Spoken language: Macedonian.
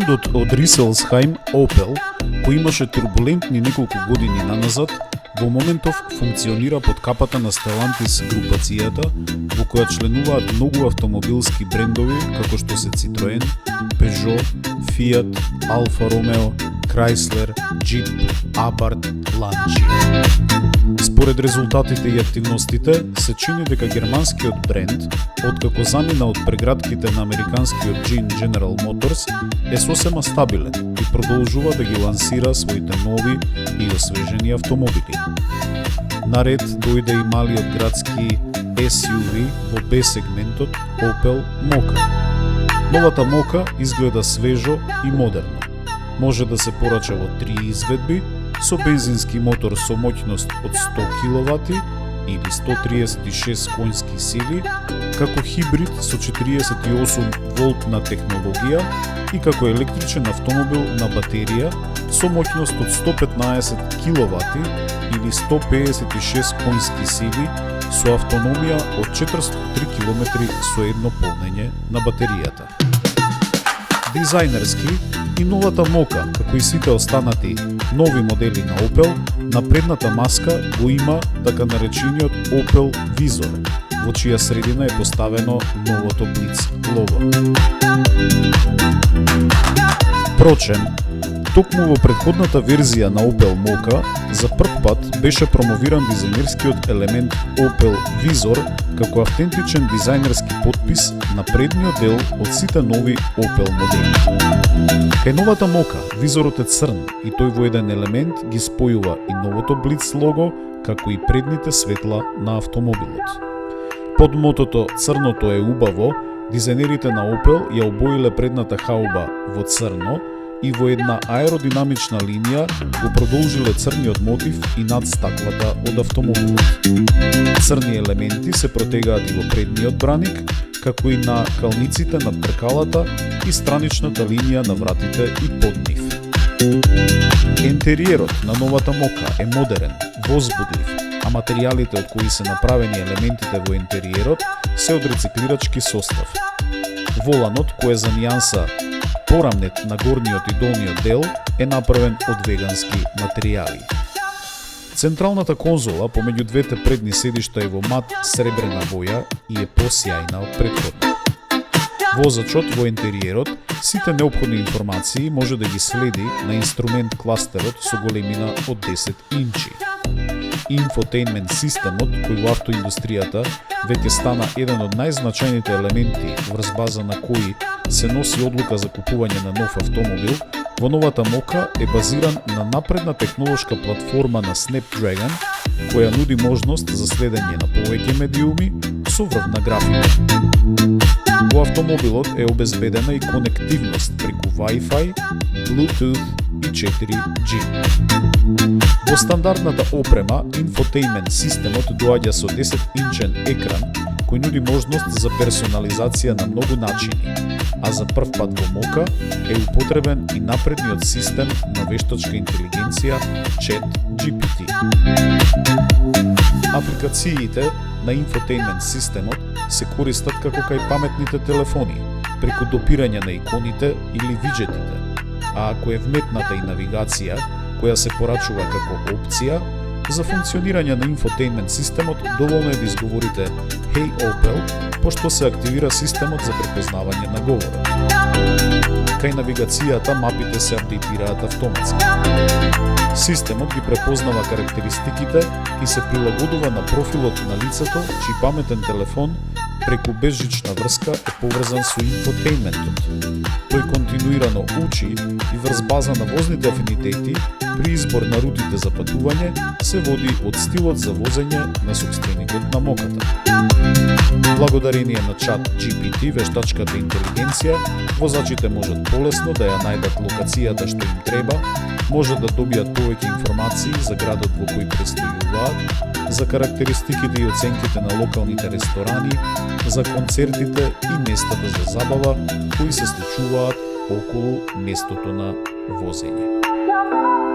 Заводот од Риселсхајм Opel, кој имаше турбулентни неколку години наназад, во моментов функционира под капата на Stellantis групацијата, во која членуваат многу автомобилски брендови како што се Citroen, Peugeot, Fiat, Alfa Romeo, Chrysler, Jeep, Abarth, Lancia. Според резултатите и активностите, се чини дека германскиот бренд, откако замина од прегратките на американскиот джин General Motors, е сосема стабилен и продолжува да ги лансира своите нови и освежени автомобили. Наред дојде и малиот градски SUV во B-сегментот Opel Mokka. Новата Mokka изгледа свежо и модерно. Може да се порача во 3 изведби, со бензински мотор со моќност од 100 kW или 136 конски сили, како хибрид со 48 волтна технологија и како електричен автомобил на батерија со моќност од 115 kW или 156 конски сили со автономија од 403 km со едно полнење на батеријата. Дизајнерски, и новата Mokka, како и сите останати нови модели на Opel, на предната маска го има така наречениот Opel Vizor, во чија средина е поставено новото Blitz лого. Впрочем, токму во претходната верзија на Opel Mokka, за прв пат беше промовиран дизајнерскиот елемент Opel Vizor како автентичен дизајнерски потпис на предниот дел од сите нови Opel модели. Кај новата Mokka, визорот е црн и тој во еден елемент ги спојува и новото Blitz лого, како и предните светла на автомобилот. Под мотото "Црното е убаво", дизајнерите на Opel ја обоиле предната хауба во црно и во една аеродинамична линија го продолжиле црниот мотив и над стаклата од автомобилот. Црни елементи се протегаат и во предниот браник, како и на калниците над тркалата и страничната линија на вратите и под нив. Ентериерот на новата Mokka е модерен, возбудлив, а материјалите од кои се направени елементите во ентериерот се од рециклирачки состав. Воланот, кој е за нијанса порамнет на горниот и долниот дел, е направен од вегански материјали. Централната конзола помеѓу двете предни седишта е во мат сребрена боја и е посјајна од претходно. Возачот во ентериерот сите неопходни информации може да ги следи на инструмент кластерот со големина од 10 инчи. Инфотейнмент системот, кој во автоиндустријата веќе стана еден од најзначајните елементи врз база на кои се носи одлука за купување на нов автомобил, во новата Mokka е базиран на напредна технолошка платформа на Snapdragon, која нуди можност за следење на повеќе медиуми со врвна графика. Во автомобилот е обезбедена и конективност преку Wi-Fi, Bluetooth и 4G. Во стандардната опрема, инфотеймент системот доаѓа со 10-инчен екран, кој нуди можност за персонализација на многу начини, а за прв пат во Mokka е употребен и напредниот систем на вештачка интелигенција ChatGPT. Апликациите на инфотеймент системот се користат како кај паметните телефони, преку допирање на иконите или виджетите, а ако е вметната и навигација, која се порачува како опција, за функционирање на инфотеймент системот доволно е да изговорите "Hey Opel", пошто се активира системот за препознавање на говорот. Кај навигацијата мапите се апдейтираат автоматски. Системот ги препознава карактеристиките и се прилагодува на профилот на лицето, чиј паметен телефон преку безжична врска е поврзан со инфотейментот. Тој континуирано учи и врз база на возните афинитети при избор на рутите за патување се води од стилот за возење на сопственикот на Mokka-та. Благодарение на ChatGPT, вештачката интелигенција, возачите можат полесно да ја најдат локацијата што им треба, можат да добијат повеќе информации за градот во кој престојуваат, за карактеристиките и оценките на локалните ресторани, за концертите и местата за забава кои се случуваат околу местото на возење.